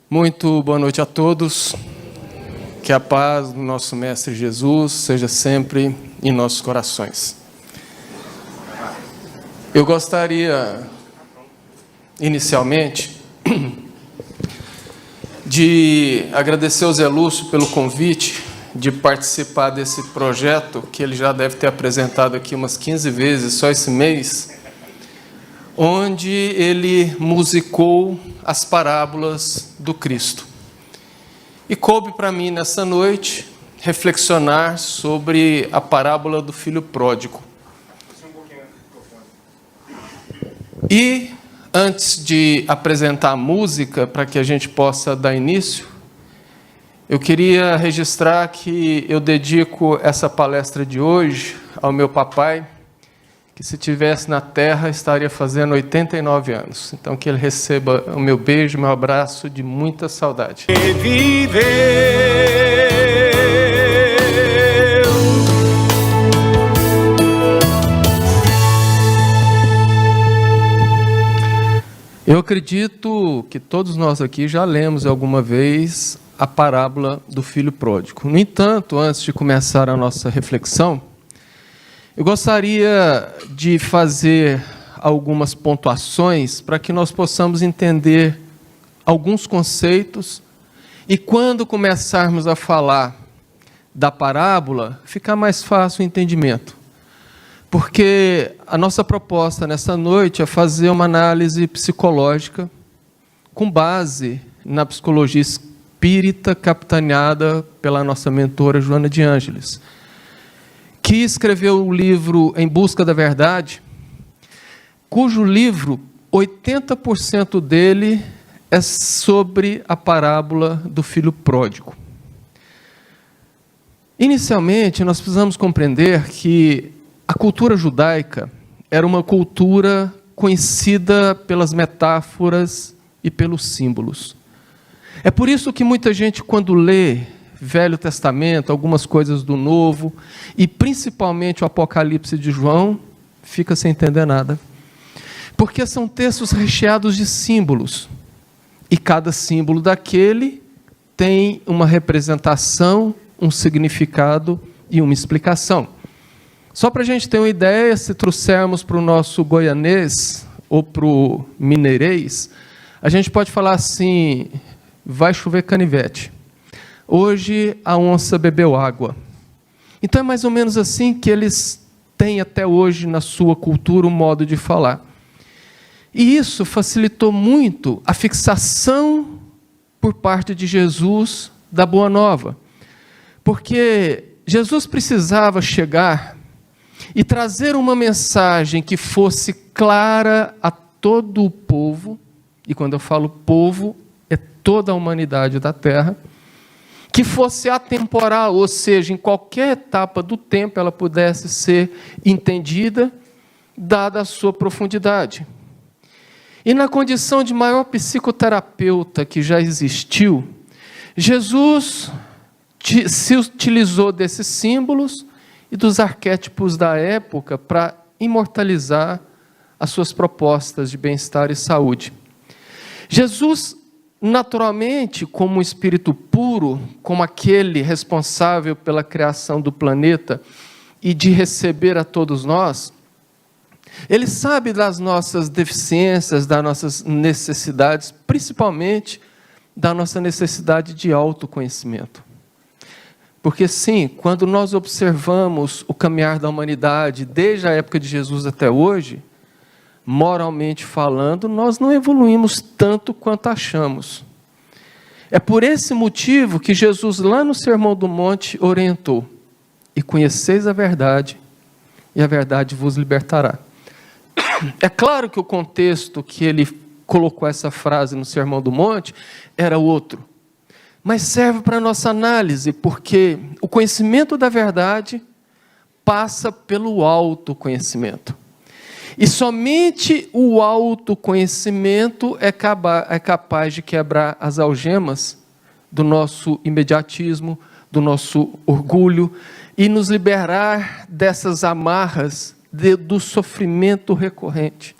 Muito boa noite a todos. Que a paz do nosso Mestre Jesus seja sempre em nossos corações. Eu gostaria, inicialmente, de agradecer ao Zé Lúcio pelo convite de participar desse projeto, que ele já deve ter apresentado aqui umas 15 vezes, só esse mês, onde ele musicou as parábolas do Cristo. E coube para mim, nessa noite, reflexionar sobre a parábola do filho pródigo. E, antes de apresentar a música, para que a gente possa dar início, eu queria registrar que eu dedico essa palestra de hoje ao meu papai, que se estivesse na terra estaria fazendo 89 anos. Então que ele receba o meu beijo, meu abraço de muita saudade. Eu acredito que todos nós aqui já lemos alguma vez a parábola do filho pródigo. No entanto, antes de começar a nossa reflexão, eu gostaria de fazer algumas pontuações para que nós possamos entender alguns conceitos e, quando começarmos a falar da parábola, ficar mais fácil o entendimento. Porque a nossa proposta nessa noite é fazer uma análise psicológica com base na psicologia espírita capitaneada pela nossa mentora Joana de Ângeles, que escreveu o livro Em Busca da Verdade, cujo livro, 80% dele é sobre a parábola do filho pródigo. Inicialmente, nós precisamos compreender que a cultura judaica era uma cultura conhecida pelas metáforas e pelos símbolos. É por isso que muita gente, quando lê Velho Testamento, algumas coisas do Novo, e principalmente o Apocalipse de João, fica sem entender nada. Porque são textos recheados de símbolos, e cada símbolo daquele tem uma representação, um significado e uma explicação. Só para a gente ter uma ideia, se trouxermos para o nosso goianês ou para o mineirês, a gente pode falar assim: vai chover canivete. Hoje a onça bebeu água. Então é mais ou menos assim que eles têm até hoje na sua cultura um modo de falar. E isso facilitou muito a fixação por parte de Jesus da Boa Nova. Porque Jesus precisava chegar e trazer uma mensagem que fosse clara a todo o povo, e quando eu falo povo, é toda a humanidade da terra, que fosse atemporal, ou seja, em qualquer etapa do tempo ela pudesse ser entendida, dada a sua profundidade. E na condição de maior psicoterapeuta que já existiu, Jesus se utilizou desses símbolos e dos arquétipos da época para imortalizar as suas propostas de bem-estar e saúde. Jesus, naturalmente, como um espírito puro, como aquele responsável pela criação do planeta e de receber a todos nós, ele sabe das nossas deficiências, das nossas necessidades, principalmente da nossa necessidade de autoconhecimento. Porque sim, quando nós observamos o caminhar da humanidade, desde a época de Jesus até hoje, moralmente falando, nós não evoluímos tanto quanto achamos. É por esse motivo que Jesus, lá no Sermão do Monte, orientou: e conheceis a verdade, e a verdade vos libertará. É claro que o contexto que ele colocou essa frase no Sermão do Monte era outro, mas serve para a nossa análise, porque o conhecimento da verdade passa pelo autoconhecimento. E somente o autoconhecimento é capaz de quebrar as algemas do nosso imediatismo, do nosso orgulho, e nos liberar dessas amarras do sofrimento recorrente.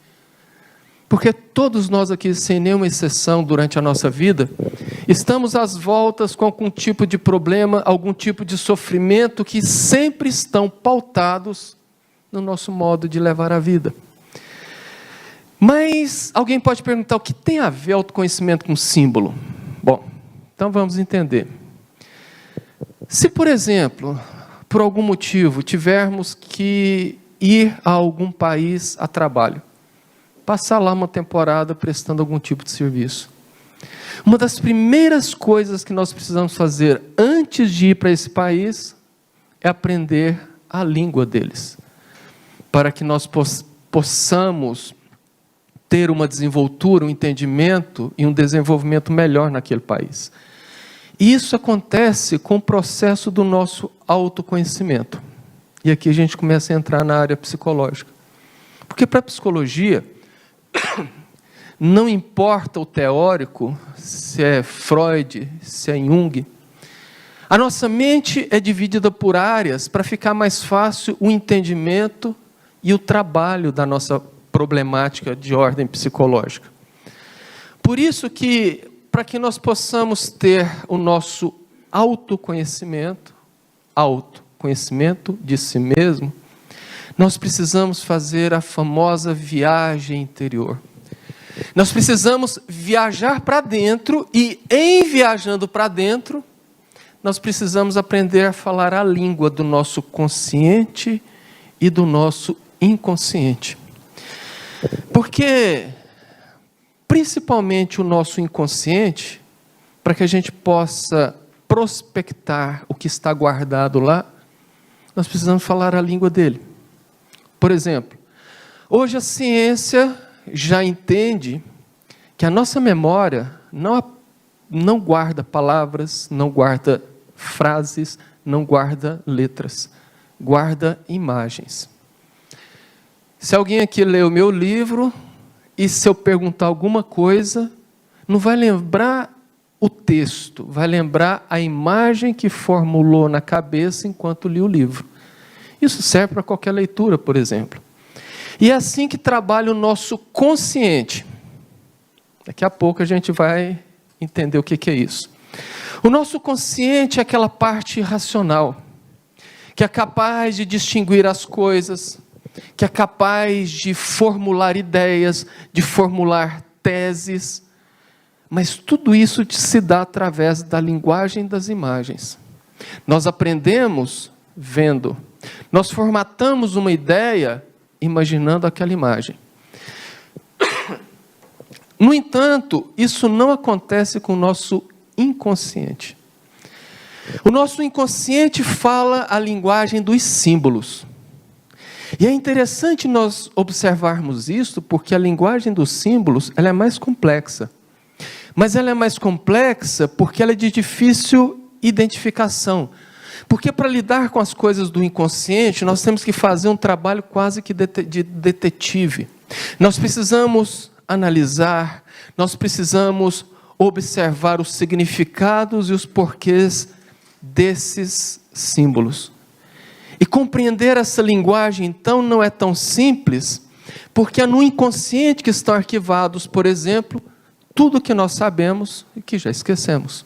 Porque todos nós aqui, sem nenhuma exceção, durante a nossa vida, Estamos às voltas com algum tipo de problema, algum tipo de sofrimento que sempre estão pautados no nosso modo de levar a vida. Mas alguém pode perguntar, o que tem a ver autoconhecimento com símbolo? Bom, então vamos entender. Se, por exemplo, por algum motivo, tivermos que ir a algum país a trabalho, passar lá uma temporada prestando algum tipo de serviço, uma das primeiras coisas que nós precisamos fazer antes de ir para esse país é aprender a língua deles, para que nós possamos ter uma desenvoltura, um entendimento e um desenvolvimento melhor naquele país. E isso acontece com o processo do nosso autoconhecimento. E aqui a gente começa a entrar na área psicológica. Porque para a psicologia, não importa o teórico, se é Freud, se é Jung, a nossa mente é dividida por áreas para ficar mais fácil o entendimento e o trabalho da nossa problemática de ordem psicológica. Por isso que, para que nós possamos ter o nosso autoconhecimento de si mesmo, nós precisamos fazer a famosa viagem interior. Nós precisamos viajar para dentro e, em viajando para dentro, nós precisamos aprender a falar a língua do nosso consciente e do nosso inconsciente. Porque, principalmente o nosso inconsciente, para que a gente possa prospectar o que está guardado lá, nós precisamos falar a língua dele. Por exemplo, hoje a ciência já entende que a nossa memória não guarda palavras, não guarda frases, não guarda letras, guarda imagens. Se alguém aqui lê o meu livro, e se eu perguntar alguma coisa, não vai lembrar o texto, vai lembrar a imagem que formulou na cabeça enquanto li o livro. Isso serve para qualquer leitura, por exemplo. E é assim que trabalha o nosso consciente. Daqui a pouco a gente vai entender o que é isso. O nosso consciente é aquela parte racional, que é capaz de distinguir as coisas, que é capaz de formular ideias, de formular teses, mas tudo isso se dá através da linguagem das imagens. Nós aprendemos vendo, nós formatamos uma ideia imaginando aquela imagem. No entanto, isso não acontece com o nosso inconsciente. O nosso inconsciente fala a linguagem dos símbolos. E é interessante nós observarmos isso, porque a linguagem dos símbolos ela é mais complexa. Mas ela é mais complexa porque ela é de difícil identificação. Porque para lidar com as coisas do inconsciente, nós temos que fazer um trabalho quase que de detetive. Nós precisamos analisar, nós precisamos observar os significados e os porquês desses símbolos. E compreender essa linguagem, então, não é tão simples, porque é no inconsciente que estão arquivados, por exemplo, tudo que nós sabemos e que já esquecemos.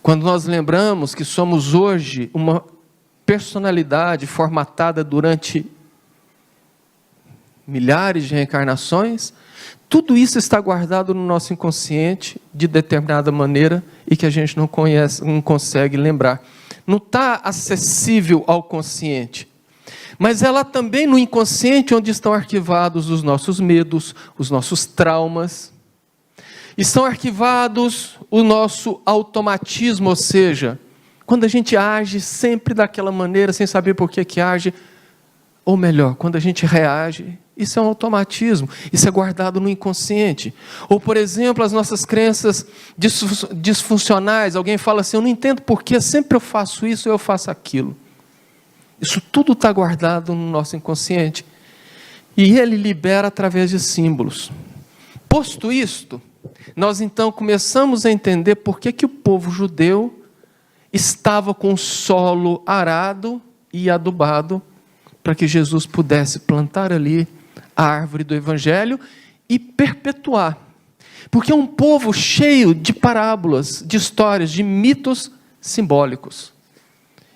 Quando nós lembramos que somos hoje uma personalidade formatada durante milhares de reencarnações, tudo isso está guardado no nosso inconsciente de determinada maneira e que a gente não conhece, não consegue lembrar. Não está acessível ao consciente. Mas é lá também no inconsciente onde estão arquivados os nossos medos, os nossos traumas. Estão arquivados o nosso automatismo, ou seja, quando a gente age sempre daquela maneira, sem saber por que age, ou melhor, quando a gente reage, isso é um automatismo, isso é guardado no inconsciente. Ou, por exemplo, as nossas crenças disfuncionais, alguém fala assim, eu não entendo por que sempre eu faço isso ou eu faço aquilo. Isso tudo está guardado no nosso inconsciente. E ele libera através de símbolos. Posto isto, nós então começamos a entender por que o povo judeu estava com o solo arado e adubado, para que Jesus pudesse plantar ali a árvore do Evangelho e perpetuar. Porque é um povo cheio de parábolas, de histórias, de mitos simbólicos.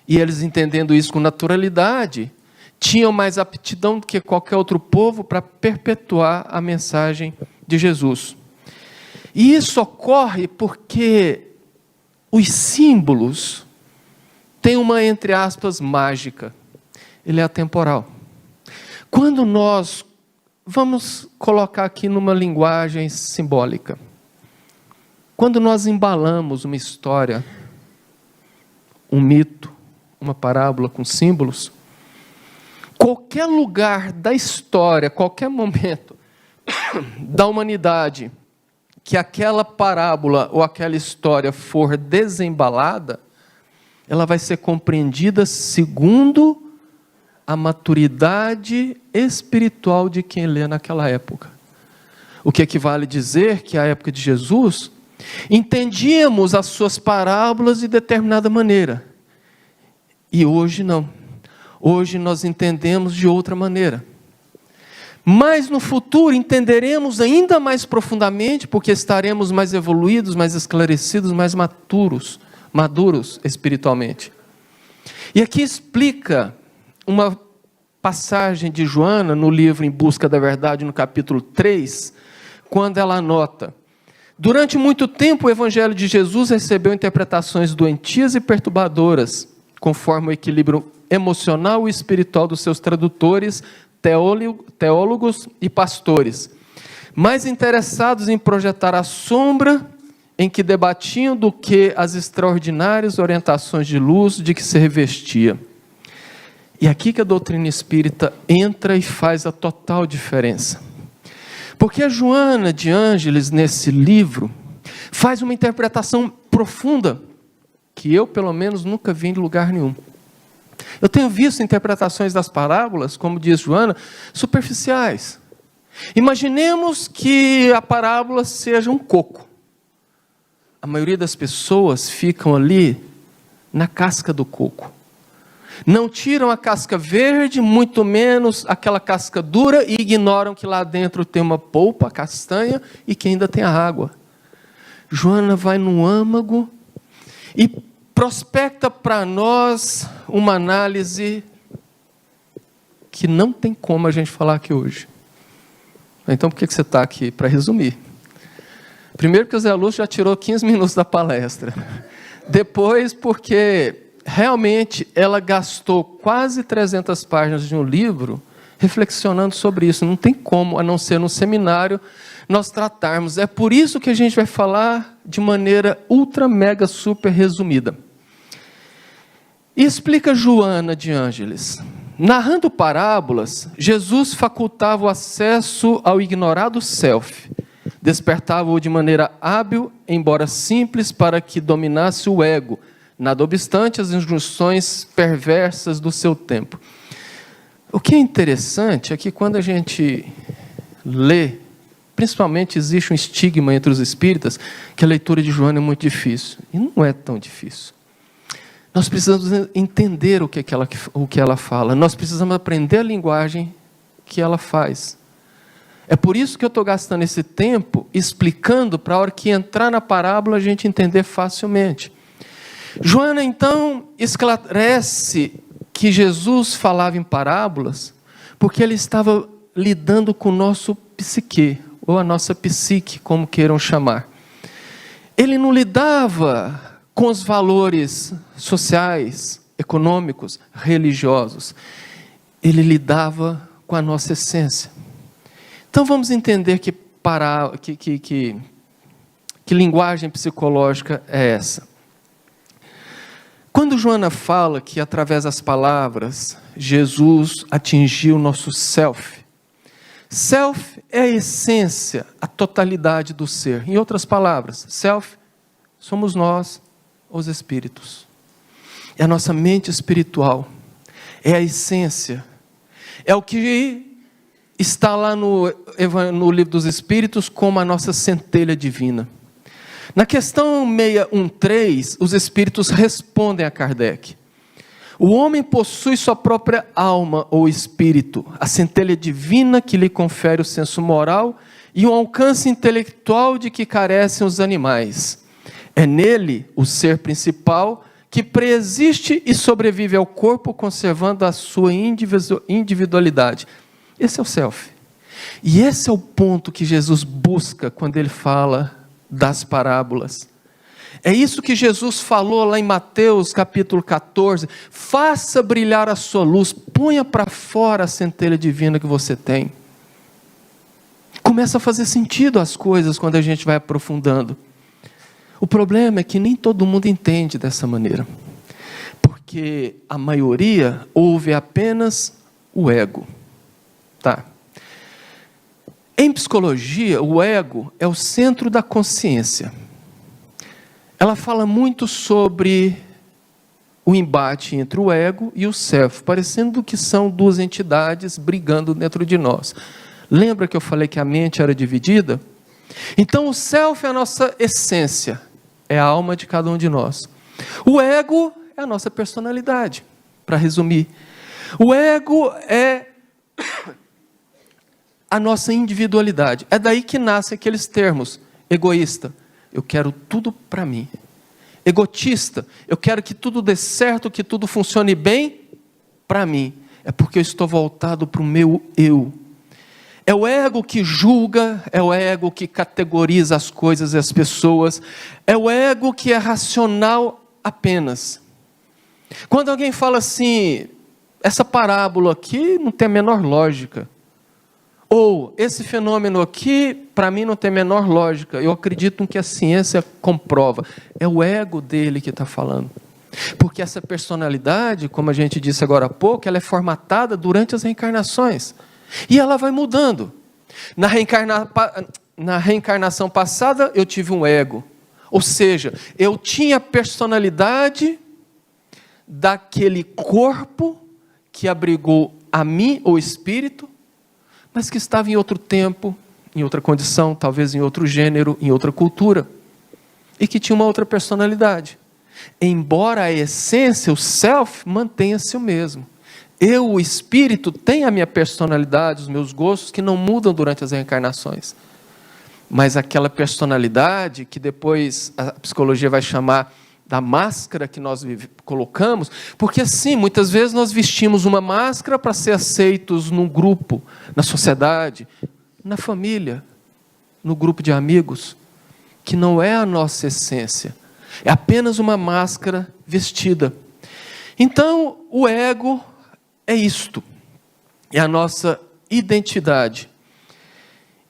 E eles, entendendo isso com naturalidade, tinham mais aptidão do que qualquer outro povo para perpetuar a mensagem de Jesus. E isso ocorre porque os símbolos têm uma, entre aspas, mágica. Ele é atemporal. Quando nós, vamos colocar aqui numa linguagem simbólica, quando nós embalamos uma história, um mito, uma parábola com símbolos, qualquer lugar da história, qualquer momento da humanidade que aquela parábola ou aquela história for desembalada, ela vai ser compreendida segundo a maturidade espiritual de quem lê naquela época. O que equivale a dizer que, à época de Jesus, entendíamos as suas parábolas de determinada maneira. E hoje não. Hoje nós entendemos de outra maneira. Mas no futuro entenderemos ainda mais profundamente, porque estaremos mais evoluídos, mais esclarecidos, mais maduros espiritualmente. E aqui explica uma passagem de Joana no livro Em Busca da Verdade, no capítulo 3, quando ela anota: durante muito tempo o Evangelho de Jesus recebeu interpretações doentias e perturbadoras, conforme o equilíbrio emocional e espiritual dos seus tradutores, teólogos e pastores, mais interessados em projetar a sombra em que debatiam do que as extraordinárias orientações de luz de que se revestia. E aqui que a doutrina espírita entra e faz a total diferença. Porque a Joana de Ângeles, nesse livro, faz uma interpretação profunda, que eu, pelo menos, nunca vi em lugar nenhum. Eu tenho visto interpretações das parábolas, como diz Joana, superficiais. Imaginemos que a parábola seja um coco. A maioria das pessoas ficam ali na casca do coco. Não tiram a casca verde, muito menos aquela casca dura, e ignoram que lá dentro tem uma polpa castanha e que ainda tem a água. Joana vai no âmago e prospecta para nós uma análise que não tem como a gente falar aqui hoje. Então, por que você está aqui? Para resumir. Primeiro, porque o Zé Lúcio já tirou 15 minutos da palestra. Depois, porque realmente ela gastou quase 300 páginas de um livro reflexionando sobre isso. Não tem como, a não ser no seminário, nós tratarmos. É por isso que a gente vai falar de maneira ultra, mega, super resumida. E explica Joana de Ângeles. Narrando parábolas, Jesus facultava o acesso ao ignorado self, despertava-o de maneira hábil, embora simples, para que dominasse o ego, nada obstante as injunções perversas do seu tempo. O que é interessante é que quando a gente lê, principalmente existe um estigma entre os espíritas, que a leitura de Joana é muito difícil. E não é tão difícil. Nós precisamos entender o que ela fala. Nós precisamos aprender a linguagem que ela faz. É por isso que eu estou gastando esse tempo explicando, para a hora que entrar na parábola a gente entender facilmente. Joana, então, esclarece que Jesus falava em parábolas porque ele estava lidando com o nosso psique, ou a nossa psique, como queiram chamar. Ele não lidava com os valores sociais, econômicos, religiosos. Ele lidava com a nossa essência. Então vamos entender que linguagem psicológica é essa. Quando Joana fala que através das palavras Jesus atingiu o nosso self. Self é a essência, a totalidade do ser. Em outras palavras, self somos nós, os espíritos. É a nossa mente espiritual. É a essência. É o que está lá no Livro dos Espíritos como a nossa centelha divina. Na questão 613, os espíritos respondem a Kardec. O homem possui sua própria alma ou espírito, a centelha divina que lhe confere o senso moral e um alcance intelectual de que carecem os animais. É nele o ser principal que preexiste e sobrevive ao corpo, conservando a sua individualidade. Esse é o self. E esse é o ponto que Jesus busca quando ele fala das parábolas. É isso que Jesus falou lá em Mateus capítulo 14. Faça brilhar a sua luz, ponha para fora a centelha divina que você tem. Começa a fazer sentido as coisas quando a gente vai aprofundando. O problema é que nem todo mundo entende dessa maneira. Porque a maioria ouve apenas o ego. Tá. Em psicologia, o ego é o centro da consciência. Ela fala muito sobre o embate entre o ego e o self, parecendo que são duas entidades brigando dentro de nós. Lembra que eu falei que a mente era dividida? Então o self é a nossa essência, é a alma de cada um de nós. O ego é a nossa personalidade, para resumir. O ego é a nossa individualidade. É daí que nascem aqueles termos: egoísta, eu quero tudo para mim. Egotista, eu quero que tudo dê certo, que tudo funcione bem para mim. É porque eu estou voltado para o meu eu. É o ego que julga, é o ego que categoriza as coisas e as pessoas, é o ego que é racional apenas. Quando alguém fala assim, essa parábola aqui não tem a menor lógica, ou esse fenômeno aqui, para mim não tem a menor lógica, eu acredito no que a ciência comprova, é o ego dele que está falando. Porque essa personalidade, como a gente disse agora há pouco, ela é formatada durante as reencarnações. E ela vai mudando. Na reencarnação passada, eu tive um ego. Ou seja, eu tinha a personalidade daquele corpo que abrigou a mim, o espírito, mas que estava em outro tempo, em outra condição, talvez em outro gênero, em outra cultura, e que tinha uma outra personalidade. Embora a essência, o self, mantenha-se o mesmo. Eu, o espírito, tenho a minha personalidade, os meus gostos, que não mudam durante as reencarnações. Mas aquela personalidade, que depois a psicologia vai chamar da máscara que nós colocamos, porque assim, muitas vezes nós vestimos uma máscara para ser aceitos num grupo, na sociedade, na família, no grupo de amigos, que não é a nossa essência, é apenas uma máscara vestida. Então, o ego é isto, é a nossa identidade.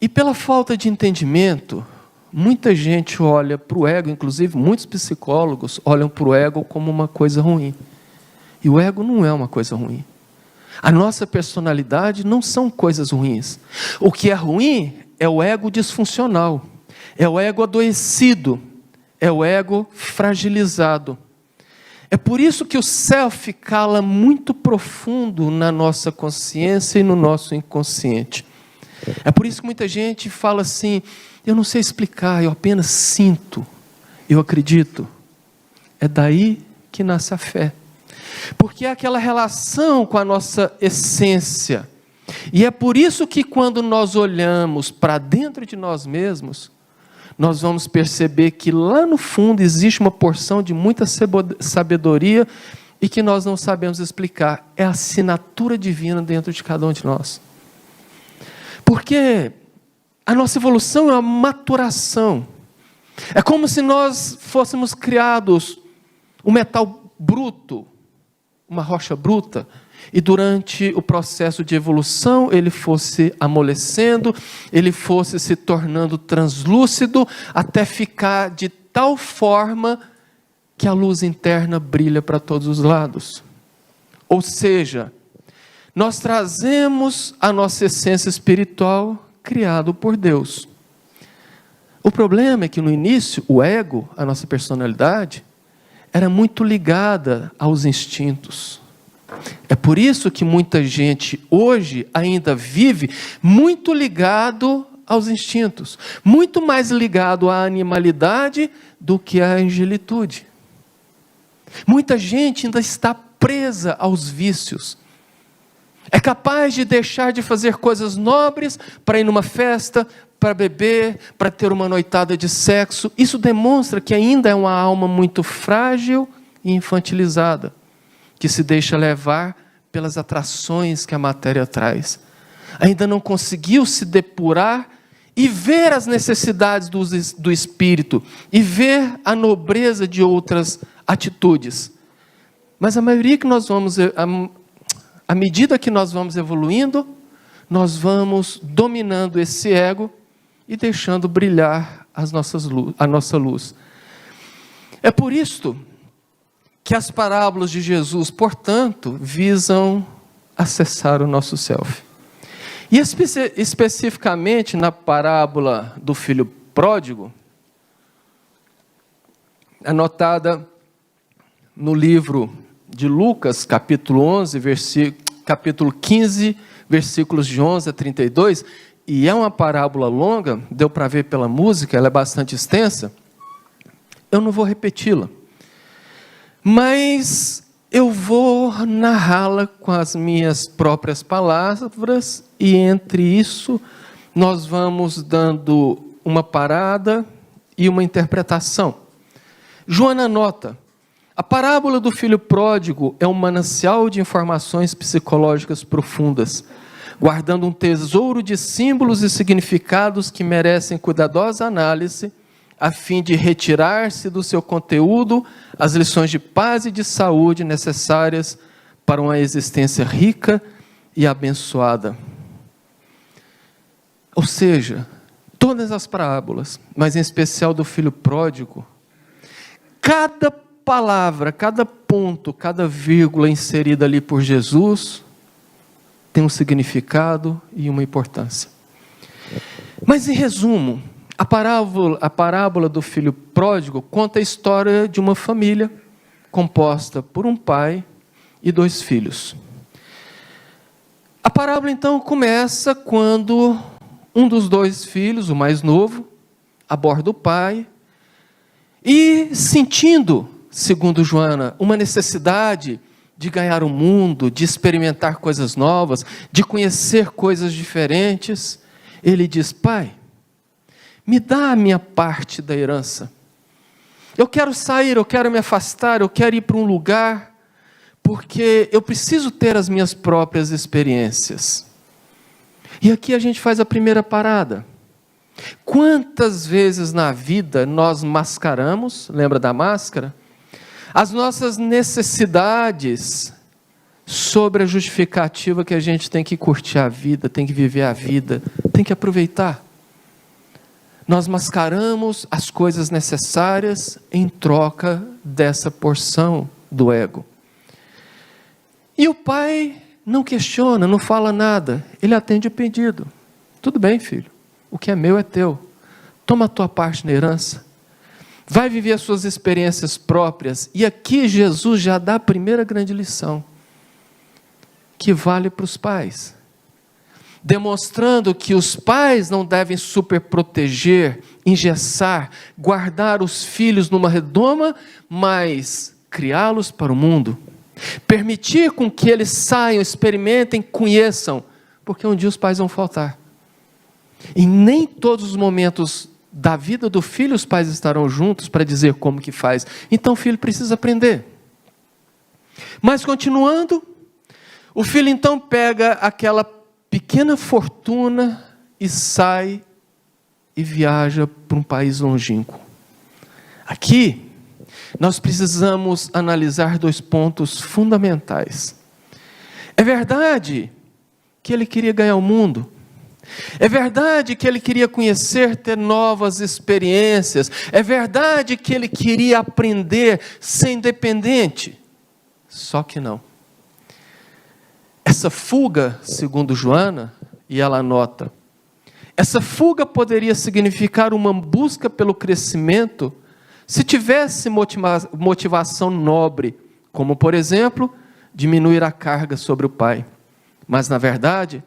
E pela falta de entendimento, muita gente olha para o ego, inclusive muitos psicólogos olham para o ego como uma coisa ruim. E o ego não é uma coisa ruim. A nossa personalidade não são coisas ruins. O que é ruim é o ego disfuncional, é o ego adoecido, é o ego fragilizado. É por isso que o self cala muito profundo na nossa consciência e no nosso inconsciente. É por isso que muita gente fala assim, eu não sei explicar, eu apenas sinto, eu acredito. É daí que nasce a fé. Porque é aquela relação com a nossa essência. E é por isso que quando nós olhamos para dentro de nós mesmos, nós vamos perceber que lá no fundo existe uma porção de muita sabedoria e que nós não sabemos explicar. É a assinatura divina dentro de cada um de nós. Porque a nossa evolução é uma maturação. É como se nós fôssemos criados um metal bruto, uma rocha bruta, e durante o processo de evolução ele fosse amolecendo, ele fosse se tornando translúcido, até ficar de tal forma que a luz interna brilha para todos os lados. Ou seja, nós trazemos a nossa essência espiritual criado por Deus. O problema é que no início, o ego, a nossa personalidade, era muito ligada aos instintos. É por isso que muita gente hoje ainda vive muito ligado aos instintos, muito mais ligado à animalidade do que à angelitude. Muita gente ainda está presa aos vícios. É capaz de deixar de fazer coisas nobres para ir numa festa, para beber, para ter uma noitada de sexo. Isso demonstra que ainda é uma alma muito frágil e infantilizada, que se deixa levar pelas atrações que a matéria traz. Ainda não conseguiu se depurar e ver as necessidades do espírito, e ver a nobreza de outras atitudes. Mas a maioria que nós vamos, à medida que nós vamos evoluindo, nós vamos dominando esse ego e deixando brilhar a nossa luz. É por isto que as parábolas de Jesus, portanto, visam acessar o nosso self. E especificamente na parábola do filho pródigo, anotada no livro de Lucas, capítulo 15, versículos de 11 a 32, e é uma parábola longa, deu para ver pela música, ela é bastante extensa, eu não vou repeti-la, mas eu vou narrá-la com as minhas próprias palavras, e entre isso nós vamos dando uma parada e uma interpretação. Joana anota: a parábola do filho pródigo é um manancial de informações psicológicas profundas, guardando um tesouro de símbolos e significados que merecem cuidadosa análise, a fim de retirar-se do seu conteúdo as lições de paz e de saúde necessárias para uma existência rica e abençoada. Ou seja, todas as parábolas, mas em especial do filho pródigo, cada palavra, cada ponto, cada vírgula inserida ali por Jesus tem um significado e uma importância. Mas em resumo, a parábola do filho pródigo conta a história de uma família composta por um pai e 2 filhos. A parábola então começa quando um dos 2 filhos, o mais novo, aborda o pai e, sentindo, segundo Joana, uma necessidade de ganhar o mundo, de experimentar coisas novas, de conhecer coisas diferentes, ele diz: pai, me dá a minha parte da herança. Eu quero sair, eu quero me afastar, eu quero ir para um lugar, porque eu preciso ter as minhas próprias experiências. E aqui a gente faz a primeira parada. Quantas vezes na vida nós mascaramos, lembra da máscara? As nossas necessidades sobre a justificativa que a gente tem que curtir a vida, tem que viver a vida, tem que aproveitar. Nós mascaramos as coisas necessárias em troca dessa porção do ego. E o pai não questiona, não fala nada, ele atende o pedido. Tudo bem, filho, o que é meu é teu. Toma a tua parte na herança. Vai viver as suas experiências próprias. E aqui Jesus já dá a primeira grande lição, que vale para os pais. Demonstrando que os pais não devem superproteger, engessar, guardar os filhos numa redoma, mas criá-los para o mundo. Permitir com que eles saiam, experimentem, conheçam, porque um dia os pais vão faltar. E nem todos os momentos da vida do filho os pais estarão juntos para dizer como que faz. Então o filho precisa aprender. Mas continuando, o filho então pega aquela pequena fortuna e sai e viaja para um país longínquo. Aqui, nós precisamos analisar 2 pontos fundamentais. É verdade que ele queria ganhar o mundo. É verdade que ele queria conhecer, ter novas experiências. É verdade que ele queria aprender, ser independente. Só que não. Essa fuga, segundo Joana, e ela anota, essa fuga poderia significar uma busca pelo crescimento se tivesse motivação nobre, como, por exemplo, diminuir a carga sobre o pai. Mas, na verdade,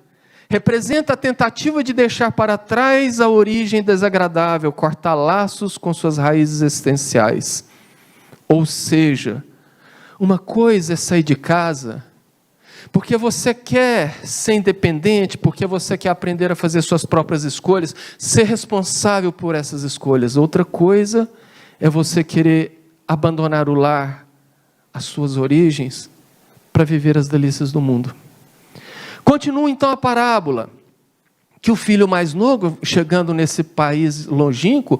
representa a tentativa de deixar para trás a origem desagradável, cortar laços com suas raízes existenciais. Ou seja, uma coisa é sair de casa, porque você quer ser independente, porque você quer aprender a fazer suas próprias escolhas, ser responsável por essas escolhas. Outra coisa é você querer abandonar o lar, as suas origens, para viver as delícias do mundo. Continua então a parábola, que o filho mais novo, chegando nesse país longínquo,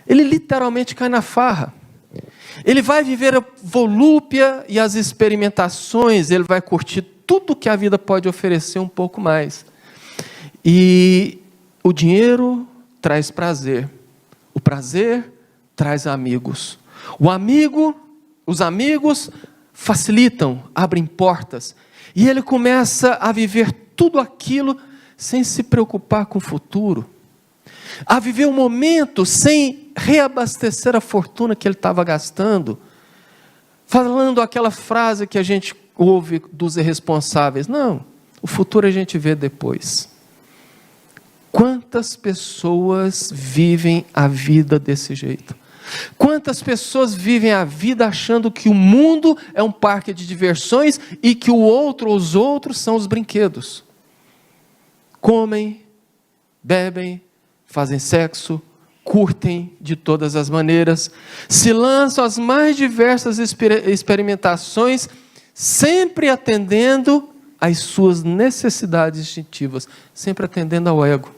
ele literalmente cai na farra. Ele vai viver a volúpia e as experimentações, ele vai curtir tudo que a vida pode oferecer um pouco mais. E o dinheiro traz prazer, o prazer traz amigos. Os amigos facilitam, abrem portas, e ele começa a viver tudo aquilo sem se preocupar com o futuro, a viver o momento sem reabastecer a fortuna que ele estava gastando, falando aquela frase que a gente ouve dos irresponsáveis: não, o futuro a gente vê depois. Quantas pessoas vivem a vida desse jeito? Quantas pessoas vivem a vida achando que o mundo é um parque de diversões e que o outro ou os outros são os brinquedos? Comem, bebem, fazem sexo, curtem de todas as maneiras, se lançam às mais diversas experimentações, sempre atendendo às suas necessidades instintivas, sempre atendendo ao ego.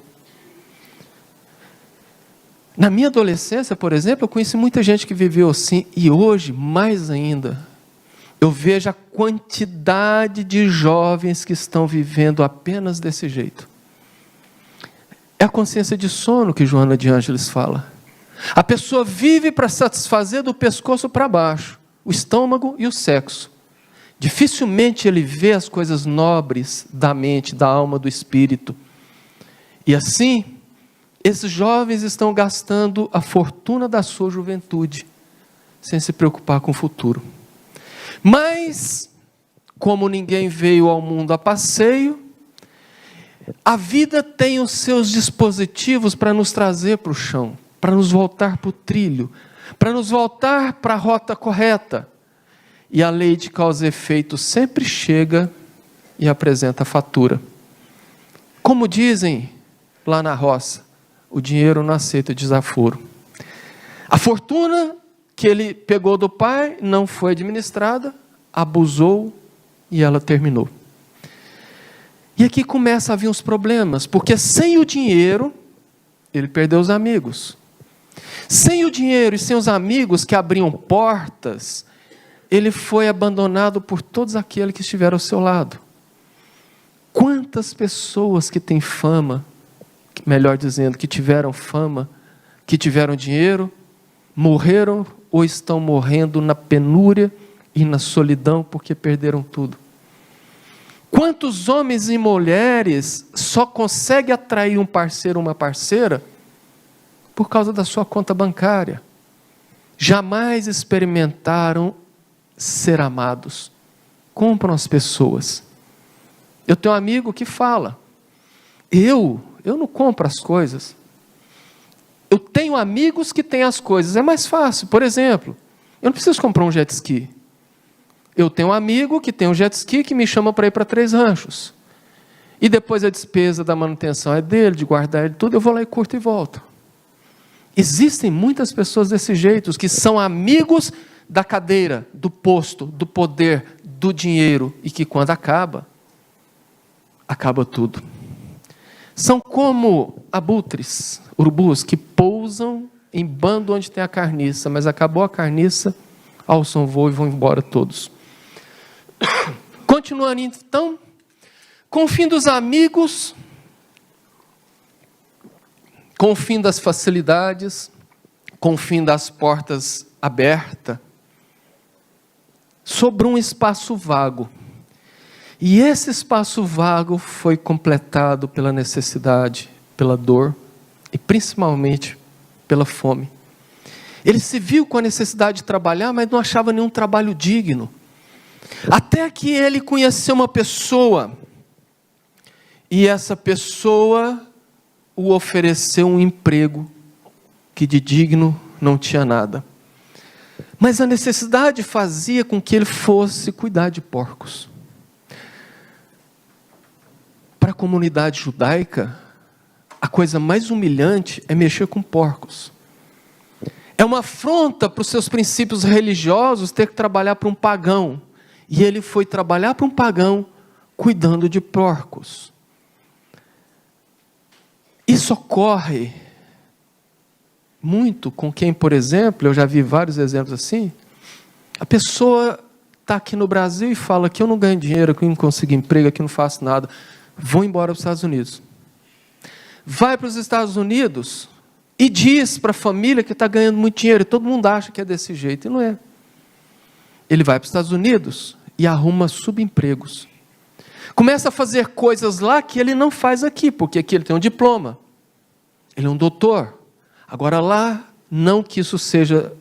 Na minha adolescência, por exemplo, eu conheci muita gente que viveu assim, e hoje, mais ainda, eu vejo a quantidade de jovens que estão vivendo apenas desse jeito. É a consciência de sono que Joana de Ângeles fala. A pessoa vive para satisfazer do pescoço para baixo, o estômago e o sexo. Dificilmente ele vê as coisas nobres da mente, da alma, do espírito. E assim, esses jovens estão gastando a fortuna da sua juventude, sem se preocupar com o futuro. Mas, como ninguém veio ao mundo a passeio, a vida tem os seus dispositivos para nos trazer para o chão, para nos voltar para o trilho, para nos voltar para a rota correta. E a lei de causa e efeito sempre chega e apresenta a fatura. Como dizem lá na roça, o dinheiro não aceita desaforo. A fortuna que ele pegou do pai não foi administrada, abusou e ela terminou. E aqui começa a vir os problemas, porque sem o dinheiro, ele perdeu os amigos. Sem o dinheiro e sem os amigos que abriam portas, ele foi abandonado por todos aqueles que estiveram ao seu lado. Quantas pessoas que têm fama, melhor dizendo, que tiveram fama, que tiveram dinheiro, morreram ou estão morrendo na penúria e na solidão porque perderam tudo. Quantos homens e mulheres só conseguem atrair um parceiro ou uma parceira por causa da sua conta bancária? Jamais experimentaram ser amados. Compram as pessoas. Eu tenho um amigo que fala: eu não compro as coisas. Eu tenho amigos que têm as coisas. É mais fácil. Por exemplo, eu não preciso comprar um jet ski. Eu tenho um amigo que tem um jet ski que me chama para ir para 3 ranchos. E depois a despesa da manutenção é dele, de guardar ele tudo, eu vou lá e curto e volto. Existem muitas pessoas desse jeito, que são amigos da cadeira, do posto, do poder, do dinheiro, e que quando acaba tudo. São como abutres, urubus, que pousam em bando onde tem a carniça, mas acabou a carniça, alçam voo e vão embora todos. Continuando então, com o fim dos amigos, com o fim das facilidades, com o fim das portas abertas, sobrou um espaço vago. E esse espaço vago foi completado pela necessidade, pela dor e principalmente pela fome. Ele se viu com a necessidade de trabalhar, mas não achava nenhum trabalho digno. Até que ele conheceu uma pessoa, e essa pessoa o ofereceu um emprego que de digno não tinha nada. Mas a necessidade fazia com que ele fosse cuidar de porcos. comunidade judaica, a coisa mais humilhante é mexer com porcos. É uma afronta para os seus princípios religiosos ter que trabalhar para um pagão. E ele foi trabalhar para um pagão cuidando de porcos. Isso ocorre muito com quem, por exemplo, eu já vi vários exemplos assim, a pessoa está aqui no Brasil e fala que eu não ganho dinheiro, que eu não consigo emprego, que eu não faço nada, vou embora para os Estados Unidos. Vai para os Estados Unidos e diz para a família que está ganhando muito dinheiro, e todo mundo acha que é desse jeito, e não é. Ele vai para os Estados Unidos e arruma subempregos. Começa a fazer coisas lá que ele não faz aqui, porque aqui ele tem um diploma, ele é um doutor. Agora lá, não que isso seja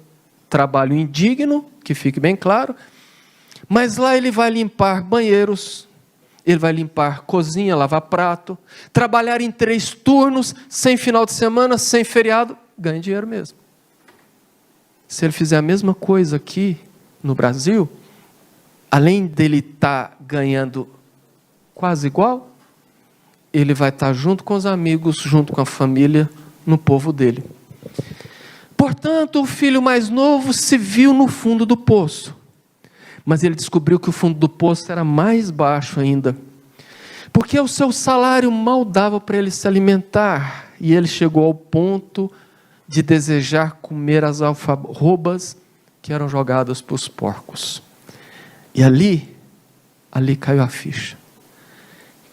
trabalho indigno, que fique bem claro, mas lá ele vai limpar banheiros, ele vai limpar cozinha, lavar prato, trabalhar em 3 turnos, sem final de semana, sem feriado, ganha dinheiro mesmo. Se ele fizer a mesma coisa aqui no Brasil, além dele estar ganhando quase igual, ele vai estar junto com os amigos, junto com a família, no povo dele. Portanto, o filho mais novo se viu no fundo do poço. Mas ele descobriu que o fundo do poço era mais baixo ainda. Porque o seu salário mal dava para ele se alimentar. E ele chegou ao ponto de desejar comer as alfarrobas que eram jogadas para os porcos. E ali caiu a ficha.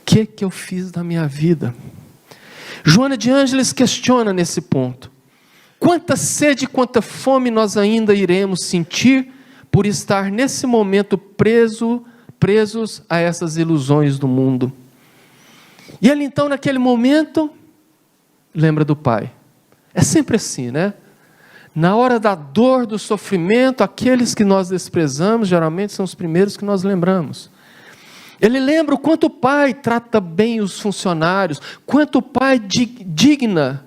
O que eu fiz da minha vida? Joana de Ângeles questiona nesse ponto. Quanta sede, quanta fome nós ainda iremos sentir por estar nesse momento presos a essas ilusões do mundo. E ele então, naquele momento, lembra do pai. É sempre assim, né? Na hora da dor, do sofrimento, aqueles que nós desprezamos, geralmente são os primeiros que nós lembramos. Ele lembra o quanto o pai trata bem os funcionários, quanto o pai digna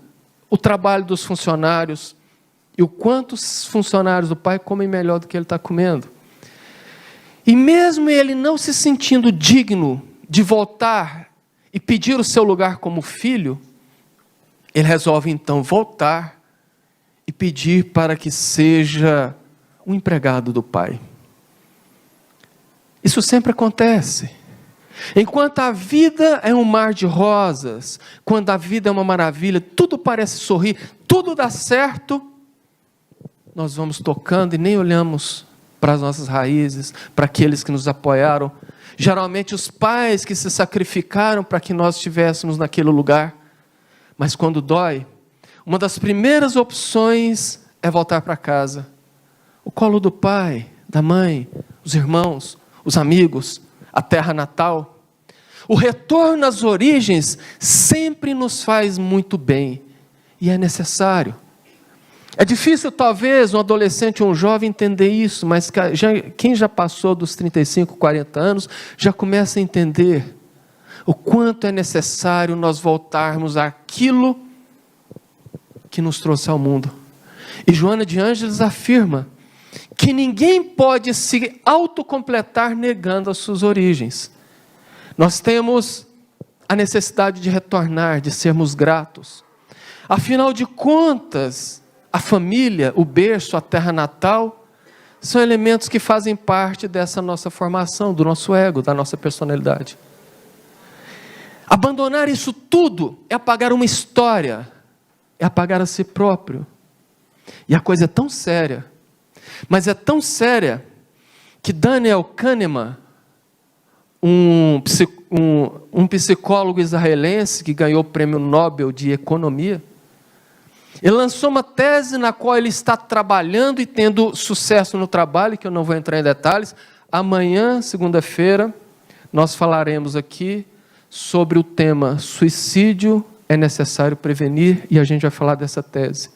o trabalho dos funcionários, e o quanto os funcionários do pai comem melhor do que ele está comendo. E mesmo ele não se sentindo digno de voltar e pedir o seu lugar como filho, ele resolve então voltar e pedir para que seja um empregado do pai. Isso sempre acontece. Enquanto a vida é um mar de rosas, quando a vida é uma maravilha, tudo parece sorrir, tudo dá certo, nós vamos tocando e nem olhamos para as nossas raízes, para aqueles que nos apoiaram, geralmente os pais que se sacrificaram para que nós estivéssemos naquele lugar. Mas quando dói, uma das primeiras opções é voltar para casa, o colo do pai, da mãe, os irmãos, os amigos, a terra natal. O retorno às origens sempre nos faz muito bem, e é necessário. É difícil talvez um adolescente ou um jovem entender isso, mas quem já passou dos 35, 40 anos, já começa a entender o quanto é necessário nós voltarmos àquilo que nos trouxe ao mundo. E Joana de Ângeles afirma que ninguém pode se autocompletar negando as suas origens. Nós temos a necessidade de retornar, de sermos gratos. Afinal de contas, a família, o berço, a terra natal, são elementos que fazem parte dessa nossa formação, do nosso ego, da nossa personalidade. Abandonar isso tudo é apagar uma história, é apagar a si próprio. E a coisa é tão séria, mas é tão séria, que Daniel Kahneman, um psicólogo israelense que ganhou o prêmio Nobel de Economia, ele lançou uma tese na qual ele está trabalhando e tendo sucesso no trabalho, que eu não vou entrar em detalhes. Amanhã, segunda-feira, nós falaremos aqui sobre o tema suicídio é necessário prevenir, e a gente vai falar dessa tese.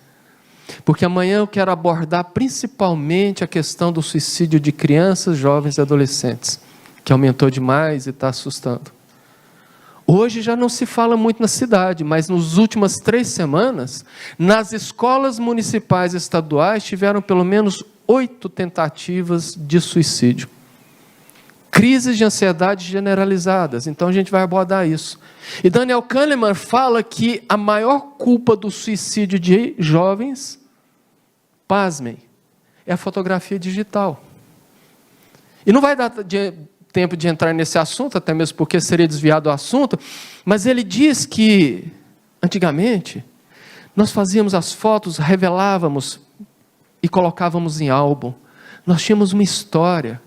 Porque amanhã eu quero abordar principalmente a questão do suicídio de crianças, jovens e adolescentes, que aumentou demais e está assustando. Hoje já não se fala muito na cidade, mas nas últimas 3 semanas, nas escolas municipais e estaduais, tiveram pelo menos 8 tentativas de suicídio. crises de ansiedade generalizadas. Então a gente vai abordar isso. E Daniel Kahneman fala que a maior culpa do suicídio de jovens, pasmem, é a fotografia digital. E não vai dar tempo de entrar nesse assunto, até mesmo porque seria desviado o assunto, mas ele diz que, antigamente, nós fazíamos as fotos, revelávamos e colocávamos em álbum. Nós tínhamos uma história.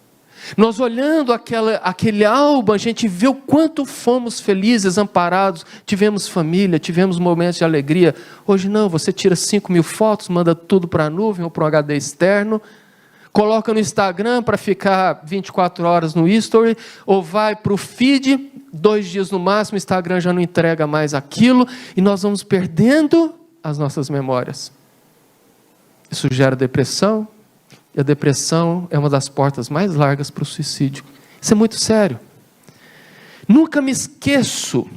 Nós olhando aquele álbum, a gente vê o quanto fomos felizes, amparados, tivemos família, tivemos momentos de alegria. Hoje não, você tira 5.000 fotos, manda tudo para a nuvem ou para um HD externo, coloca no Instagram para ficar 24 horas no history, ou vai para o feed, 2 dias no máximo, o Instagram já não entrega mais aquilo, e nós vamos perdendo as nossas memórias. Isso gera depressão, e a depressão é uma das portas mais largas para o suicídio. Isso é muito sério. Nunca me esqueço,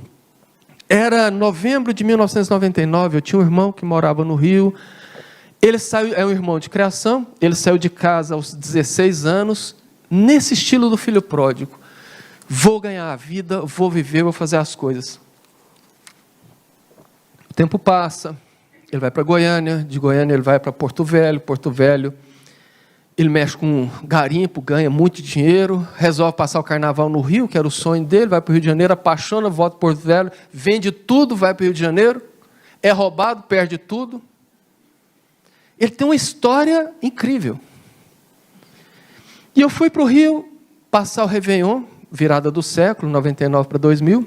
era novembro de 1999, eu tinha um irmão que morava no Rio. Ele saiu, é um irmão de criação, ele saiu de casa aos 16 anos, nesse estilo do filho pródigo. Vou ganhar a vida, vou viver, vou fazer as coisas. O tempo passa, ele vai para Goiânia, de Goiânia ele vai para Porto Velho, ele mexe com garimpo, ganha muito dinheiro, resolve passar o carnaval no Rio, que era o sonho dele, vai para o Rio de Janeiro, apaixona, volta para Porto Velho, vende tudo, vai para o Rio de Janeiro, é roubado, perde tudo. Ele tem uma história incrível. E eu fui para o Rio passar o Réveillon, virada do século, 99 para 2000.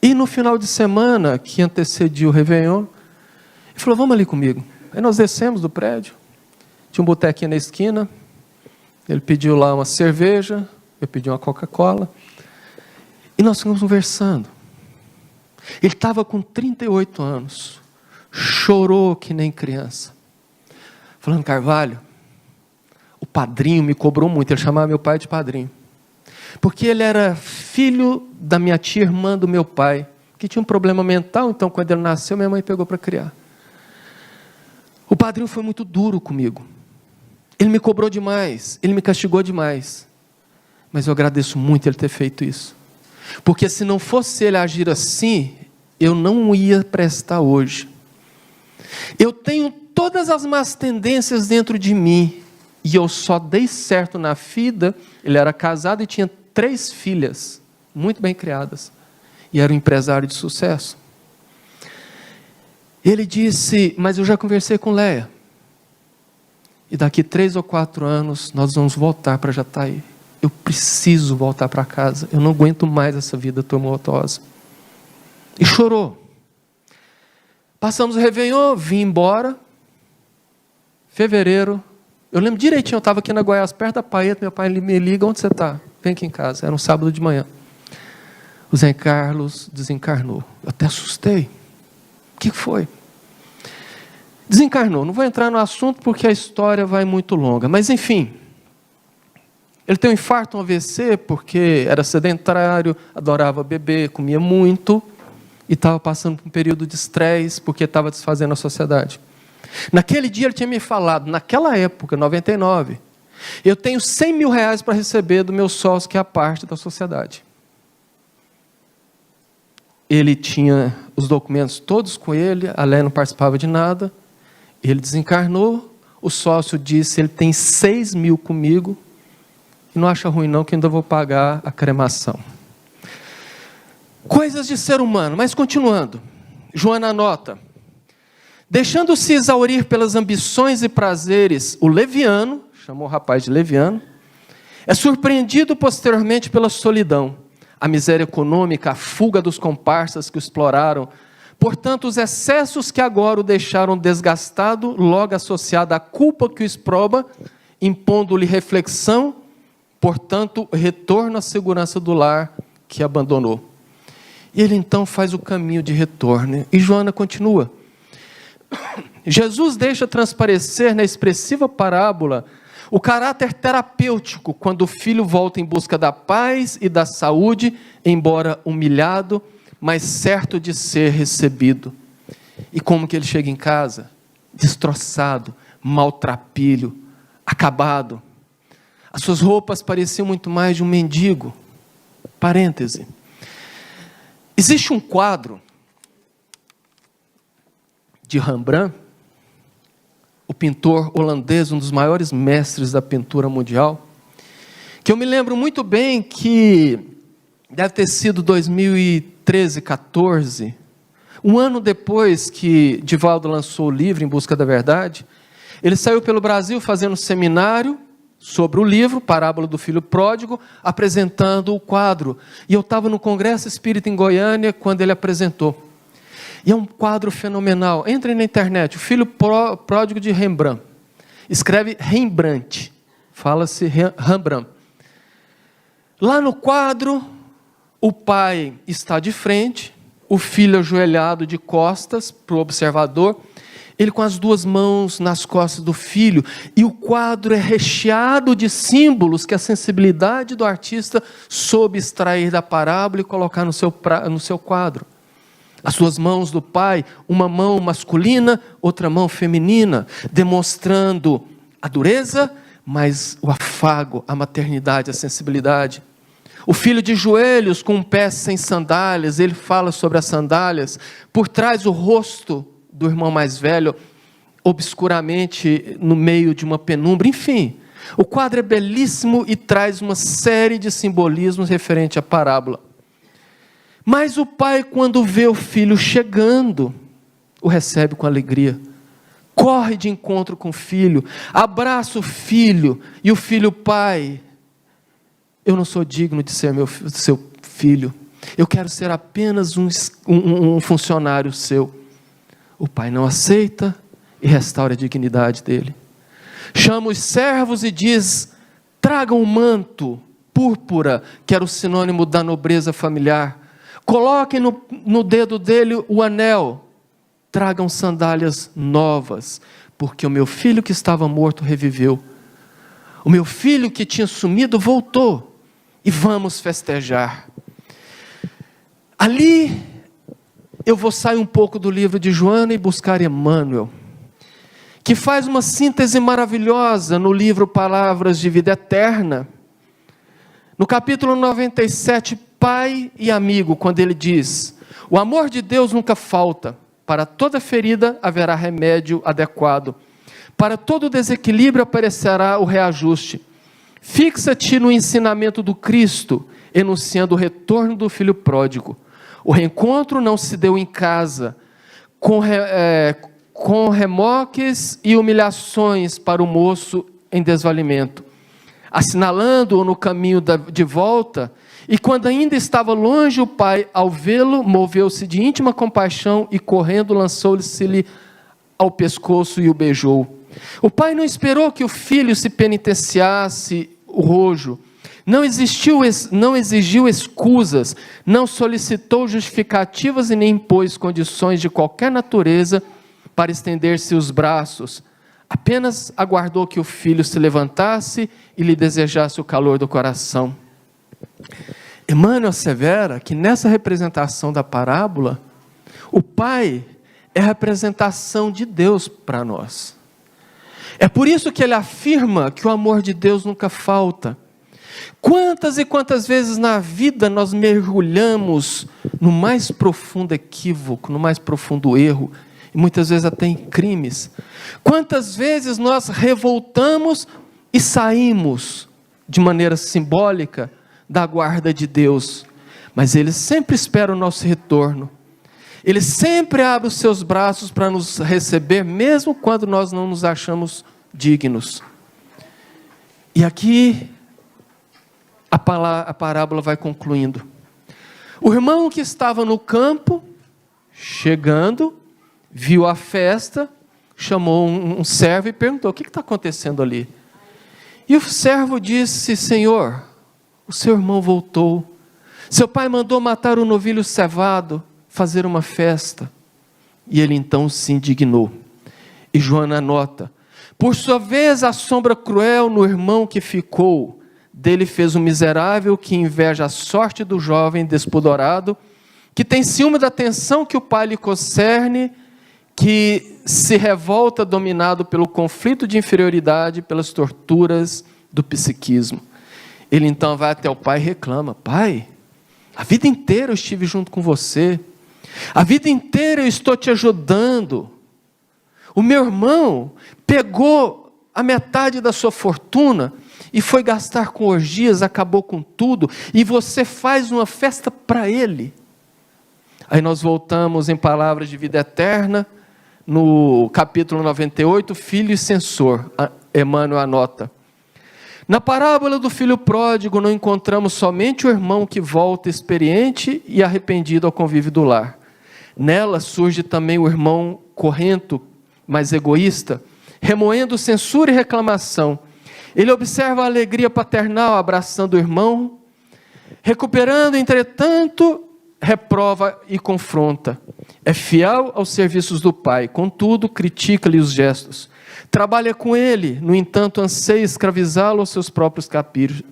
E no final de semana, que antecedia o Réveillon, ele falou, vamos ali comigo. Aí nós descemos do prédio, tinha um botequinho na esquina, ele pediu lá uma cerveja, eu pedi uma Coca-Cola, e nós ficamos conversando. Ele estava com 38 anos, chorou que nem criança, falando, Carvalho, o padrinho me cobrou muito, ele chamava meu pai de padrinho, porque ele era filho da minha tia irmã do meu pai, que tinha um problema mental, então quando ele nasceu, minha mãe pegou para criar. O padrinho foi muito duro comigo, ele me cobrou demais, ele me castigou demais, mas eu agradeço muito ele ter feito isso, porque se não fosse ele agir assim, eu não ia prestar hoje. Eu tenho todas as más tendências dentro de mim, e eu só dei certo na vida. Ele era casado e tinha 3 filhas, muito bem criadas, e era um empresário de sucesso. Ele disse, mas eu já conversei com Leia, e daqui 3 ou 4 anos, nós vamos voltar para Jataí. Eu preciso voltar para casa, eu não aguento mais essa vida tumultuosa. E chorou. Passamos o Réveillon, vim embora, fevereiro, eu lembro direitinho, eu estava aqui na Goiás, perto da Paeta, meu pai me liga, onde você está? Vem aqui em casa, era um sábado de manhã. O Zé Carlos desencarnou, eu até assustei, o que foi? Desencarnou, não vou entrar no assunto porque a história vai muito longa, mas enfim, ele tem um infarto, um AVC, porque era sedentário, adorava beber, comia muito, e estava passando por um período de estresse, porque estava desfazendo a sociedade. Naquele dia ele tinha me falado, naquela época, 99, eu tenho 100 mil reais para receber do meu sócio, que é a parte da sociedade. Ele tinha os documentos todos com ele, a Léia não participava de nada, ele desencarnou, o sócio disse, ele tem 6 mil comigo, e não acha ruim não, que ainda vou pagar a cremação. Coisas de ser humano, mas continuando, Joana anota, deixando-se exaurir pelas ambições e prazeres, o leviano, chamou o rapaz de leviano, é surpreendido posteriormente pela solidão, a miséria econômica, a fuga dos comparsas que o exploraram, portanto os excessos que agora o deixaram desgastado, logo associado à culpa que o exproba, impondo-lhe reflexão, portanto retorno à segurança do lar que abandonou. E ele então faz o caminho de retorno. E Joana continua. Jesus deixa transparecer na expressiva parábola o caráter terapêutico quando o filho volta em busca da paz e da saúde, embora humilhado, mas certo de ser recebido. E como que ele chega em casa? Destroçado, maltrapilho, acabado. As suas roupas pareciam muito mais de um mendigo. Parêntese. Existe um quadro de Rembrandt, o pintor holandês, um dos maiores mestres da pintura mundial, que eu me lembro muito bem que deve ter sido 2013, 14, um ano depois que Divaldo lançou o livro Em Busca da Verdade. Ele saiu pelo Brasil fazendo um seminário sobre o livro, Parábola do Filho Pródigo, apresentando o quadro. E eu estava no Congresso Espírita em Goiânia quando ele apresentou. E é um quadro fenomenal. Entrem na internet, o Filho Pródigo de Rembrandt. Escreve Rembrandt, fala-se Rembrandt. Lá no quadro, o pai está de frente, o filho ajoelhado de costas para o observador, ele com as duas mãos nas costas do filho, e o quadro é recheado de símbolos que a sensibilidade do artista soube extrair da parábola e colocar no seu quadro. As duas mãos do pai, uma mão masculina, outra mão feminina, demonstrando a dureza, mas o afago, a maternidade, a sensibilidade. O filho de joelhos, com pés sem sandálias, ele fala sobre as sandálias. Por trás o rosto do irmão mais velho, obscuramente no meio de uma penumbra. Enfim, o quadro é belíssimo e traz uma série de simbolismos referente à parábola. Mas o pai, quando vê o filho chegando, o recebe com alegria. Corre de encontro com o filho, abraça o filho, e o filho, pai, eu não sou digno de ser seu filho, eu quero ser apenas um funcionário seu. O pai não aceita e restaura a dignidade dele. Chama os servos e diz: tragam um manto púrpura, que era o sinônimo da nobreza familiar. Coloquem no dedo dele o anel. Tragam sandálias novas, porque o meu filho que estava morto reviveu. O meu filho que tinha sumido voltou. E vamos festejar. Ali eu vou sair um pouco do livro de Joana e buscar Emmanuel, que faz uma síntese maravilhosa no livro Palavras de Vida Eterna, no capítulo 97, Pai e Amigo, quando ele diz: o amor de Deus nunca falta, para toda ferida haverá remédio adequado, para todo desequilíbrio aparecerá o reajuste. Fixa-te no ensinamento do Cristo, enunciando o retorno do filho pródigo. O reencontro não se deu em casa, com remoques e humilhações para o moço em desvalimento, assinalando-o no caminho de volta, e quando ainda estava longe o pai, ao vê-lo, moveu-se de íntima compaixão e correndo lançou-se-lhe ao pescoço e o beijou. O pai não esperou que o filho se penitenciasse o rojo, não exigiu escusas, não solicitou justificativas e nem impôs condições de qualquer natureza para estender-se os braços. Apenas aguardou que o filho se levantasse e lhe desejasse o calor do coração. Emmanuel assevera que nessa representação da parábola, o pai é a representação de Deus para nós. É por isso que ele afirma que o amor de Deus nunca falta. Quantas e quantas vezes na vida nós mergulhamos no mais profundo equívoco, no mais profundo erro, e muitas vezes até em crimes. Quantas vezes nós revoltamos e saímos de maneira simbólica da guarda de Deus, mas Ele sempre espera o nosso retorno. Ele sempre abre os seus braços para nos receber, mesmo quando nós não nos achamos dignos. E aqui a parábola vai concluindo. O irmão que estava no campo, chegando, viu a festa, chamou um servo e perguntou: o que está acontecendo ali? E o servo disse: Senhor, o seu irmão voltou. Seu pai mandou matar o novilho cevado, fazer uma festa. E ele então se indignou. E Joana anota: por sua vez a sombra cruel no irmão que ficou, dele fez um miserável que inveja a sorte do jovem despudorado, que tem ciúme da atenção que o pai lhe concerne, que se revolta dominado pelo conflito de inferioridade, pelas torturas do psiquismo. Ele então vai até o pai e reclama: pai, a vida inteira eu estive junto com você, a vida inteira eu estou te ajudando. O meu irmão pegou a metade da sua fortuna e foi gastar com orgias, acabou com tudo, e você faz uma festa para ele. Aí nós voltamos em Palavras de Vida Eterna, no capítulo 98, filho e censor. Emmanuel anota: na parábola do filho pródigo não encontramos somente o irmão que volta experiente e arrependido ao convívio do lar. Nela surge também o irmão corrento, mas egoísta, remoendo censura e reclamação. Ele observa a alegria paternal abraçando o irmão, recuperando, entretanto, reprova e confronta. É fiel aos serviços do pai, contudo, critica-lhe os gestos. Trabalha com ele, no entanto, anseia escravizá-lo aos seus próprios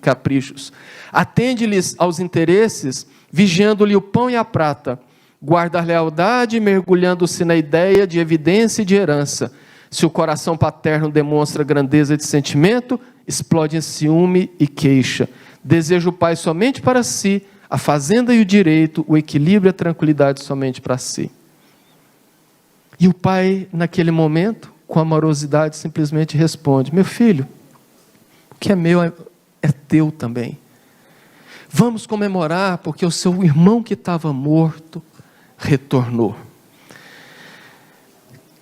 caprichos. Atende-lhes aos interesses, vigiando-lhe o pão e a prata. Guarda a lealdade, mergulhando-se na ideia de evidência e de herança. Se o coração paterno demonstra grandeza de sentimento, explode em ciúme e queixa. Deseja o pai somente para si, a fazenda e o direito, o equilíbrio e a tranquilidade somente para si. E o pai, naquele momento, com amorosidade, simplesmente responde: meu filho, o que é meu é teu também. Vamos comemorar, porque o seu irmão que estava morto retornou.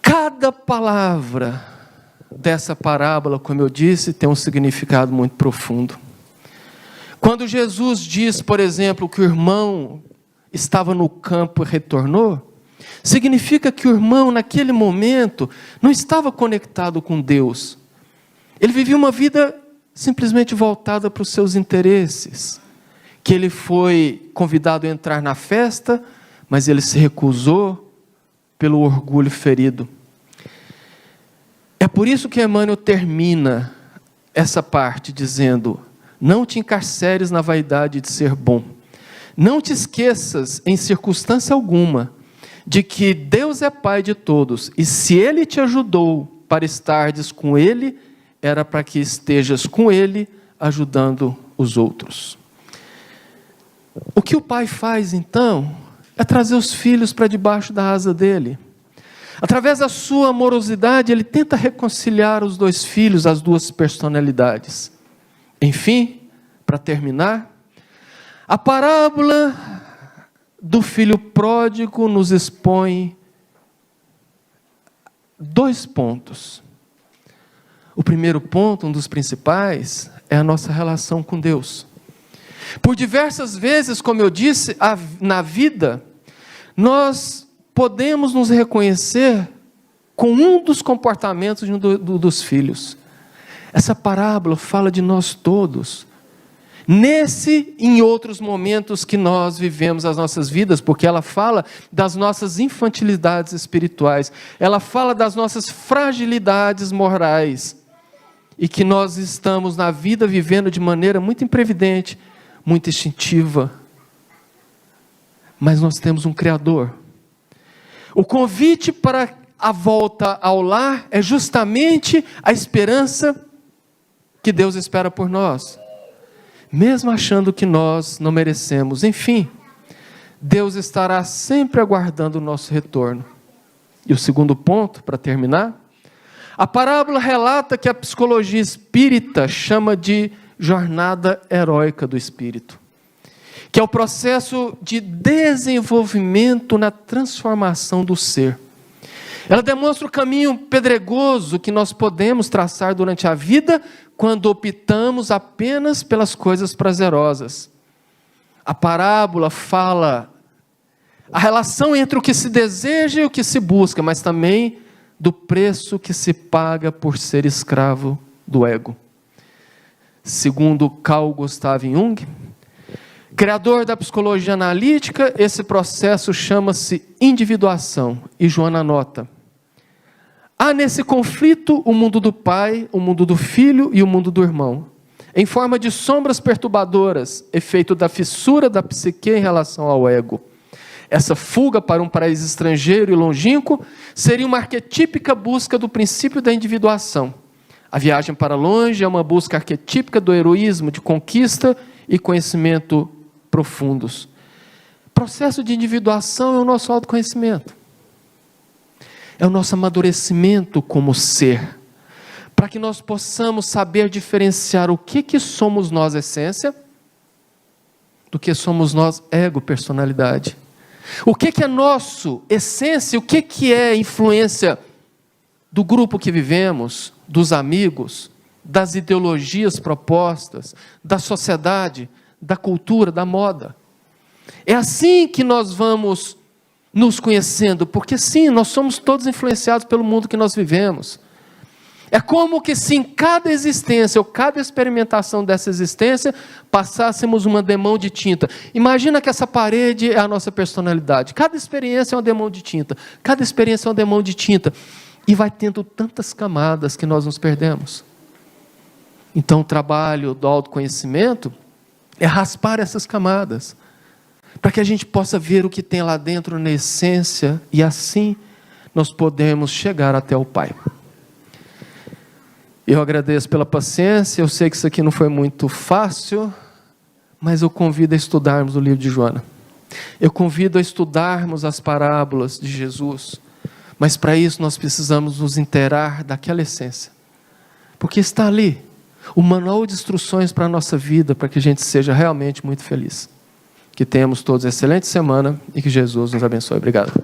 Cada palavra dessa parábola, como eu disse, tem um significado muito profundo. Quando Jesus diz, por exemplo, que o irmão estava no campo e retornou, significa que o irmão, naquele momento, não estava conectado com Deus. Ele vivia uma vida simplesmente voltada para os seus interesses. Que ele foi convidado a entrar na festa, mas ele se recusou pelo orgulho ferido. É por isso que Emmanuel termina essa parte dizendo: não te encarceres na vaidade de ser bom. Não te esqueças, em circunstância alguma, de que Deus é Pai de todos, e se Ele te ajudou para estardes com Ele, era para que estejas com Ele, ajudando os outros. O que o pai faz então, é trazer os filhos para debaixo da asa dele. Através da sua amorosidade, ele tenta reconciliar os dois filhos, as duas personalidades. Enfim, para terminar, a parábola do filho pródigo nos expõe 2 pontos. O primeiro ponto, um dos principais, é a nossa relação com Deus. Por diversas vezes, como eu disse, na vida, nós podemos nos reconhecer com um dos comportamentos dos filhos. Essa parábola fala de nós todos. Nesse e em outros momentos que nós vivemos as nossas vidas, porque ela fala das nossas infantilidades espirituais, ela fala das nossas fragilidades morais, e que nós estamos na vida vivendo de maneira muito imprevidente, muito instintiva. Mas nós temos um Criador. O convite para a volta ao lar é justamente a esperança que Deus espera por nós, mesmo achando que nós não merecemos. Enfim, Deus estará sempre aguardando o nosso retorno. E o segundo ponto, para terminar, a parábola relata que a psicologia espírita chama de jornada heróica do espírito, que é o processo de desenvolvimento na transformação do ser. Ela demonstra o caminho pedregoso que nós podemos traçar durante a vida quando optamos apenas pelas coisas prazerosas. A parábola fala a relação entre o que se deseja e o que se busca, mas também do preço que se paga por ser escravo do ego. Segundo Carl Gustav Jung, criador da psicologia analítica, esse processo chama-se individuação. E Joana anota: há nesse conflito o mundo do pai, o mundo do filho e o mundo do irmão, em forma de sombras perturbadoras, efeito da fissura da psique em relação ao ego. Essa fuga para um paraíso estrangeiro e longínquo seria uma arquetípica busca do princípio da individuação. A viagem para longe é uma busca arquetípica do heroísmo, de conquista e conhecimento profundos. Processo de individuação é o nosso autoconhecimento. É o nosso amadurecimento como ser. Para que nós possamos saber diferenciar o que somos nós, essência, do que somos nós, ego, personalidade. O que é nosso, essência, o que é influência do grupo que vivemos, dos amigos, das ideologias propostas, da sociedade, da cultura, da moda. É assim que nós vamos nos conhecendo, porque sim, nós somos todos influenciados pelo mundo que nós vivemos. É como que se em cada existência, ou cada experimentação dessa existência, passássemos uma demão de tinta. Imagina que essa parede é a nossa personalidade. Cada experiência é uma demão de tinta. Cada experiência é uma demão de tinta. E vai tendo tantas camadas que nós nos perdemos. Então o trabalho do autoconhecimento é raspar essas camadas, para que a gente possa ver o que tem lá dentro na essência, e assim nós podemos chegar até o Pai. Eu agradeço pela paciência, eu sei que isso aqui não foi muito fácil, mas eu convido a estudarmos o livro de Joana. Eu convido a estudarmos as parábolas de Jesus, mas para isso nós precisamos nos inteirar daquela essência, porque está ali o manual de instruções para a nossa vida, para que a gente seja realmente muito feliz. Que tenhamos todos uma excelente semana e que Jesus nos abençoe. Obrigado.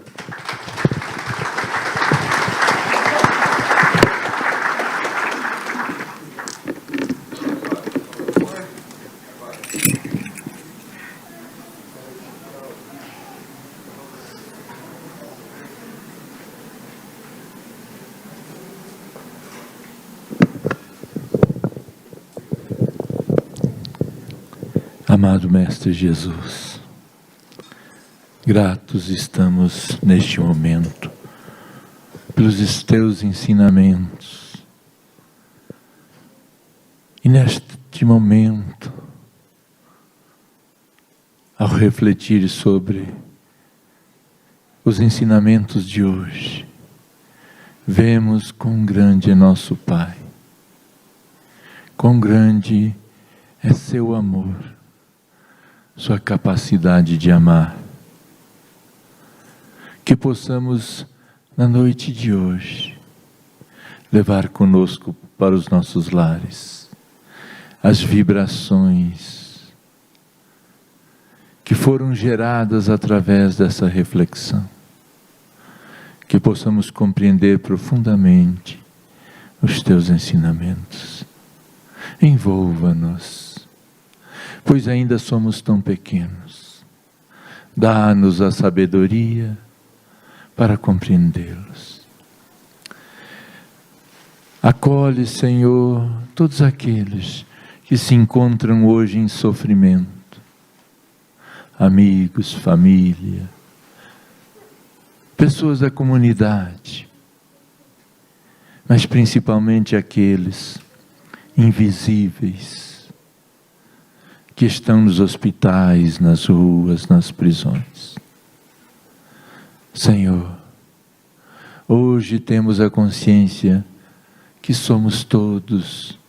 Amado Mestre Jesus, gratos estamos neste momento pelos teus ensinamentos. E neste momento, ao refletir sobre os ensinamentos de hoje, vemos quão grande é nosso Pai, quão grande é seu amor, sua capacidade de amar. Que possamos, na noite de hoje, levar conosco para os nossos lares as vibrações que foram geradas através dessa reflexão. Que possamos compreender profundamente os teus ensinamentos. Envolva-nos, pois ainda somos tão pequenos. Dá-nos a sabedoria para compreendê-los. Acolhe, Senhor, todos aqueles que se encontram hoje em sofrimento. Amigos, família, pessoas da comunidade, mas principalmente aqueles invisíveis, que estão nos hospitais, nas ruas, nas prisões. Senhor, hoje temos a consciência que somos todos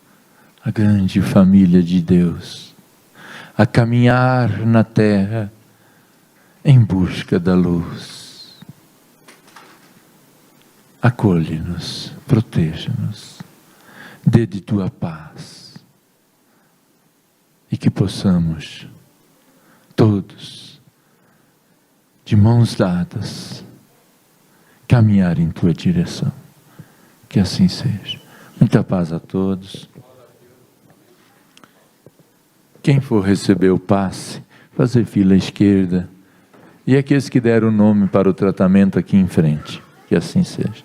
a grande família de Deus, a caminhar na terra em busca da luz. Acolhe-nos, proteja-nos, dê de tua paz. E que possamos, todos, de mãos dadas, caminhar em tua direção. Que assim seja. Muita paz a todos. Quem for receber o passe, fazer fila à esquerda. E aqueles que deram o nome para o tratamento aqui em frente. Que assim seja.